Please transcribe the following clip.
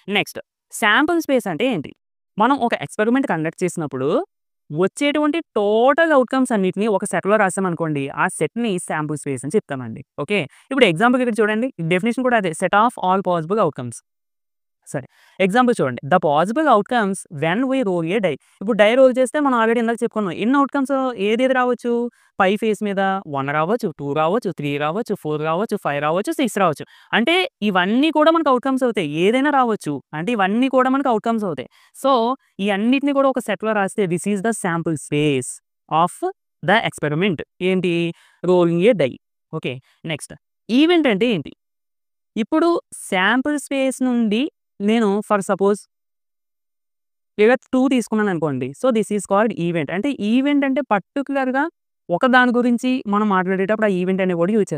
Next sample space అంటే ఏంటి? మనం ఒక ఎక్స్‌పెరిమెంట్ కండక్ట్ చేసినప్పుడు వచ్చేటువంటి టోటల్ అవుట్‌కమ్స్ అన్నిటిని ఒక సెట్‌లో రాసామనుకోండి. ఆ సెట్‌ని శాంపుల్ స్పేస్ అని చెప్తామండి. ఓకే. ఇప్పుడు ఎగ్జాంపుల్‌కి ఇక్కడ చూడండి. డెఫినిషన్ కూడా అదే. Set of all possible outcomes. సరే. ఎగ్జాంపుల్ చూడండి. The possible outcomes when we roll a die. ఇప్పుడు డై రోల్ చేస్తే మనం ఆల్రెడీ ఇందాక చెప్పుకున్నాం. ఎన్ని అవుట్‌కమ్స్ ఏదేది రావచ్చు? పై ఫేస్ మీద 1 రావచ్చు, 2 రావచ్చు, 3 రావచ్చు, 4 రావచ్చు, 5 రావచ్చు, 6 రావచ్చు. అంటే ఇవన్నీ కూడా మనకు అవుట్‌కమ్స్ అవుతాయి. ఏదైనా రావచ్చు. అంటే ఇవన్నీ కూడా మనకు అవుట్‌కమ్స్ అవుతాయి. సో, ఈ అన్నిటిని కూడా ఒక సెట్‌లో రాస్తే this is the sample space of the experiment. ఏంటి? Rolling a die. Okay. Next event అంటే ఏంటి? ఇప్పుడు శాంపుల్ స్పేస్ నుండి నేను ఫర్ సపోజ్ లేదా 2 తీసుకున్నాననుకోండి. So, this is called event. అంటే ఈవెంట్ అంటే పర్టిక్యులర్‌గా ఒక దాని గురించి మనం మాట్లాడేటప్పుడు ఆ ఈవెంట్ అనే వర్డ్ యూజ్ చేస్తాం.